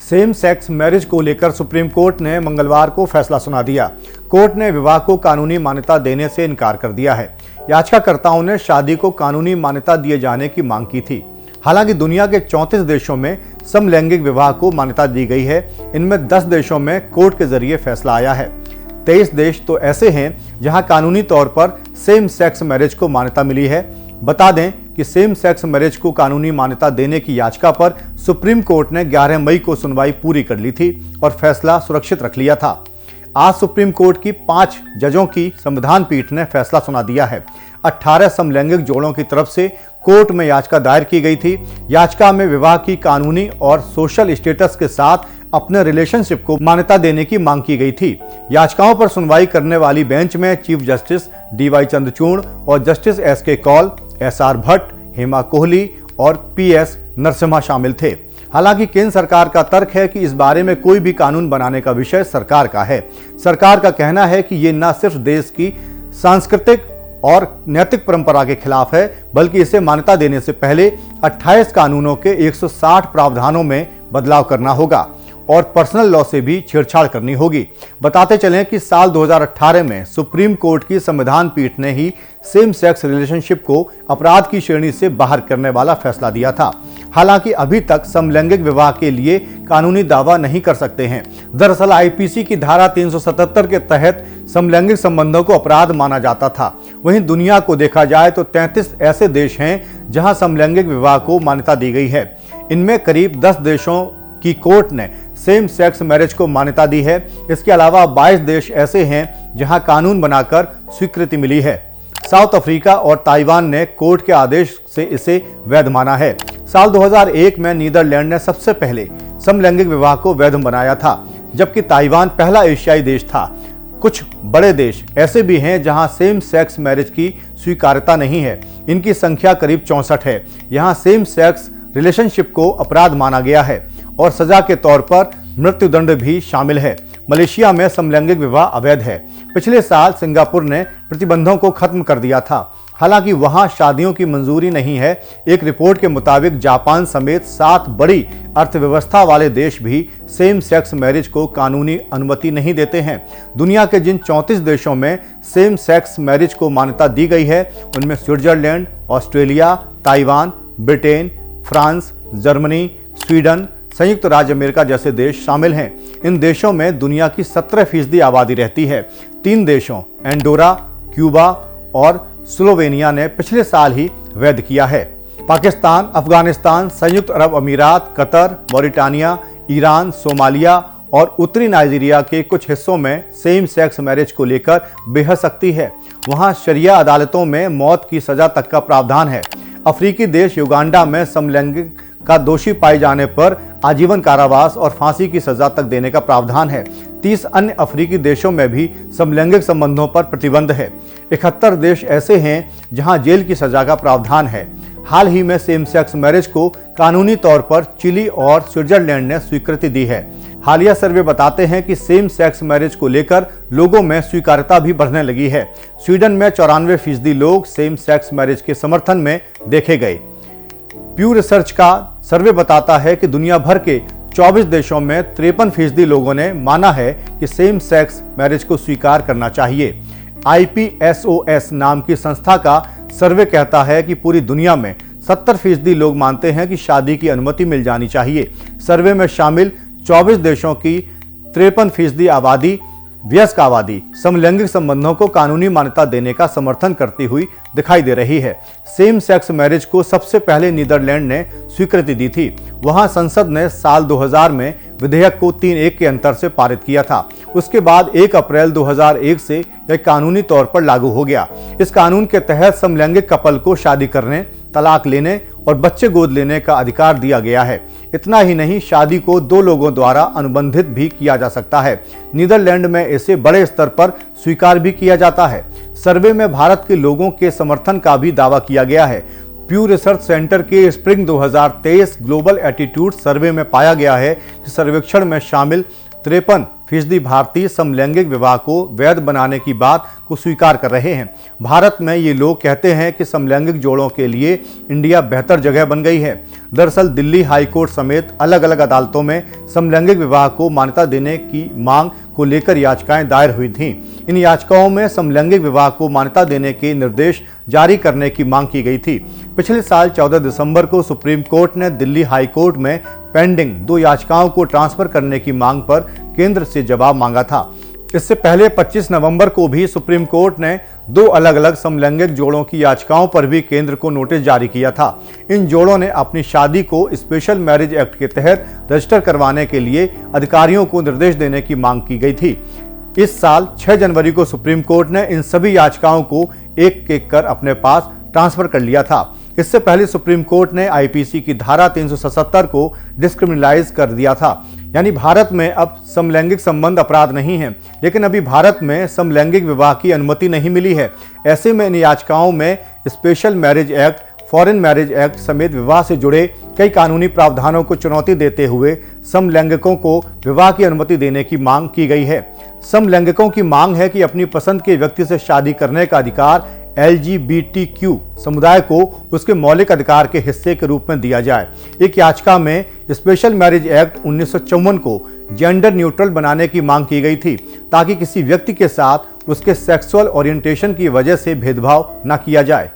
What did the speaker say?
Same sex marriage को लेकर supreme court ने मंगलवार को फैसला सुना दिया। कोर्ट ने विवाह को कानूनी मान्यता देने से इनकार कर दिया है। याचिकाकर्ताओं ने शादी को कानूनी मान्यता दिए जाने की मांग की थी। हालांकि दुनिया के 34 देशों में समलैंगिक विवाह को मान्यता दी गई है। इनमें 10 देशों में कोर्ट के जरिए फैसला आया है। 23 देश तो ऐसे हैं जहां कानूनी तौर पर सेम सेक्स मैरिज को मान्यता मिली है। बता दें कि सेम सेक्स मैरिज को कानूनी मान्यता देने की याचिका पर सुप्रीम कोर्ट ने 11 मई को सुनवाई पूरी कर ली थी और फैसला सुरक्षित रख लिया था। आज सुप्रीम कोर्ट की 5 जजों की संविधान पीठ ने फैसला सुना दिया है। 18 समलैंगिक जोड़ों की तरफ से कोर्ट में याचिका दायर की गई थी। याचिका में विवाह की कानूनी और सोशल स्टेटस के साथ अपने रिलेशनशिप को मान्यता देने की मांग की गई थी। याचिकाओं पर सुनवाई करने वाली बेंच में चीफ जस्टिस DY चंद्रचूड़ और justice SK Kaul, SR Bhat, Hema Kohli और PS नरसिम्हा शामिल थे। हालांकि केंद्र सरकार का तर्क है कि इस बारे में कोई भी कानून बनाने का विषय सरकार का है। सरकार का कहना है कि ये न सिर्फ देश की सांस्कृतिक और नैतिक परंपरा के खिलाफ है, बल्कि इसे मान्यता देने से पहले 28 कानूनों के 160 प्रावधानों में बदलाव करना होगा और पर्सनल लॉ से भी छेड़छाड़ करनी होगी। बताते चलें कि साल 2018 में सुप्रीम कोर्ट की संविधान पीठ ने ही सेम सेक्स रिलेशनशिप को अपराध की श्रेणी से बाहर करने वाला फैसला दिया था। हालांकि अभी तक समलैंगिक विवाह के लिए कानूनी दावा नहीं कर सकते हैं। दरअसल IPC की धारा 377 के तहत समलैंगिक संबंधों को अपराध माना जाता था। वहीं दुनिया को देखा जाए तो 33 ऐसे देश हैं जहां समलैंगिक विवाह को मान्यता दी गई है। इनमें करीब 10 देशों की कोर्ट ने सेम सेक्स मैरिज को मान्यता दी है। इसके अलावा 22 देश ऐसे हैं जहां कानून बनाकर स्वीकृति मिली है। साउथ अफ्रीका और ताइवान ने कोर्ट के आदेश से इसे वैध माना है। साल 2001 में नीदरलैंड ने सबसे पहले समलैंगिक विवाह को वैध बनाया था, जबकि ताइवान पहला एशियाई देश था। कुछ बड़े देश ऐसे भी हैं जहां सेम सेक्स मैरिज की स्वीकार्यता नहीं है। इनकी संख्या करीब 64 है। यहां सेम सेक्स रिलेशनशिप को अपराध माना गया है और सजा के तौर पर मृत्युदंड भी शामिल है। मलेशिया में समलैंगिक विवाह अवैध है। पिछले साल सिंगापुर ने प्रतिबंधों को खत्म कर दिया था। हालांकि वहां शादियों की मंजूरी नहीं है। एक रिपोर्ट के मुताबिक जापान समेत 7 बड़ी अर्थव्यवस्था वाले देश भी सेम सेक्स मैरिज को कानूनी अनुमति नहीं देते हैं। दुनिया के जिन 34 देशों में सेम सेक्स मैरिज को मान्यता दी गई है, उनमें Switzerland, Australia, Taiwan, Britain, France, Germany, Sweden, संयुक्त राज्य अमेरिका जैसे देश शामिल हैं। इन देशों में दुनिया की 17% आबादी रहती है। 3 देशों एंडोरा, क्यूबा और स्लोवेनिया ने पिछले साल ही वैध किया है। पाकिस्तान, अफगानिस्तान, संयुक्त अरब अमीरात, कतर, मॉरिटानिया, ईरान, सोमालिया और उत्तरी नाइजीरिया के कुछ हिस्सों में सेम सेक्स मैरिज को लेकर बेहद सख्ती है। वहां शरिया अदालतों में मौत की सजा तक का प्रावधान है। अफ्रीकी देश युगांडा में समलैंगिक का दोषी पाए जाने पर आजीवन कारावास और फांसी की सजा तक देने का प्रावधान है। 30 अन्य अफ्रीकी देशों में भी समलैंगिक संबंधों पर प्रतिबंध है। 71 देश ऐसे हैं जहां जेल की सजा का प्रावधान है। हाल ही में सेम सेक्स मैरिज को कानूनी तौर पर चिली और स्विट्जरलैंड ने स्वीकृति दी है। हालिया सर्वे बताते हैं कि सेम सेक्स मैरिज को लेकर लोगों में स्वीकार्यता भी बढ़ने लगी है। स्वीडन में 94% लोग सेम सेक्स मैरिज के समर्थन में देखे गए। प्यू रिसर्च का सर्वे बताता है कि दुनिया भर के 24 देशों में 53% लोगों ने माना है कि सेम सेक्स मैरिज को स्वीकार करना चाहिए। IPSOS नाम की संस्था का सर्वे कहता है कि पूरी दुनिया में 70% लोग मानते हैं कि शादी की अनुमति मिल जानी चाहिए। सर्वे में शामिल 24 देशों की 53% आबादी, वयस्क आबादी, समलैंगिक संबंधों को कानूनी मान्यता देने का समर्थन करती हुई दिखाई दे रही है। सेम सेक्स मैरिज को सबसे पहले नीदरलैंड ने स्वीकृति दी थी। वहां संसद ने साल 2000 में विधेयक को 3-1 के अंतर से पारित किया था। उसके बाद 1 अप्रैल 2001 से यह कानूनी तौर पर लागू हो गया। इस कानून के तहत समलैंगिक कपल को शादी करने, तलाक लेने और बच्चे गोद लेने का अधिकार दिया गया है। इतना ही नहीं, शादी को 2 लोगों द्वारा अनुबंधित भी किया जा सकता है। नीदरलैंड में इसे बड़े स्तर पर स्वीकार भी किया जाता है। सर्वे में भारत के लोगों के समर्थन का भी दावा किया गया है। प्यू रिसर्च सेंटर के स्प्रिंग 2023 ग्लोबल एटीट्यूड सर्वे में पाया गया है कि सर्वेक्षण में शामिल 53% भारतीय समलैंगिक विवाह को वैध बनाने की बात को स्वीकार कर रहे हैं। भारत में ये लोग कहते हैं कि समलैंगिक जोड़ों के लिए इंडिया बेहतर जगह बन गई है। दरअसल दिल्ली हाई कोर्ट समेत अलग अलग अदालतों में समलैंगिक विवाह को मान्यता देने की मांग को लेकर याचिकाएं दायर हुई थीं। इन याचिकाओं में समलैंगिक विवाह को मान्यता देने के निर्देश जारी करने की मांग की गई थी। पिछले साल 14 दिसंबर को सुप्रीम कोर्ट ने दिल्ली हाई कोर्ट में पेंडिंग 2 याचिकाओं को ट्रांसफर करने की मांग पर केंद्र से जवाब मांगा था। इससे पहले 25 नवंबर को भी सुप्रीम कोर्ट ने 2 अलग अलग समलैंगिक जोड़ों की याचिकाओं पर भी केंद्र को नोटिस जारी किया था। इन जोड़ों ने अपनी शादी को स्पेशल मैरिज एक्ट के तहत रजिस्टर करवाने के लिए अधिकारियों को निर्देश देने की मांग की गई थी। इस साल 6 जनवरी को सुप्रीम कोर्ट ने इन सभी याचिकाओं को एक एक कर अपने पास ट्रांसफर कर लिया था। इससे पहले सुप्रीम कोर्ट ने आईपीसी की धारा 377 को डिस्क्रिमिनलाइज कर दिया था। यानी भारत में अब समलैंगिक संबंध अपराध नहीं है, लेकिन अभी भारत में समलैंगिक विवाह की अनुमति नहीं मिली है। ऐसे में इन याचिकाओं में special marriage act, foreign marriage act समेत विवाह से जुड़े कई कानूनी प्रावधानों को चुनौती देते हुए समलैंगिकों को विवाह की अनुमति देने की मांग की गई है। समलैंगिकों की मांग है कि अपनी पसंद के व्यक्ति से शादी करने का अधिकार LGBTQ समुदाय को उसके मौलिक अधिकार के हिस्से के रूप में दिया जाए। एक याचिका में स्पेशल मैरिज एक्ट 1954 को जेंडर न्यूट्रल बनाने की मांग की गई थी, ताकि किसी व्यक्ति के साथ उसके सेक्सुअल ओरिएंटेशन की वजह से भेदभाव न किया जाए।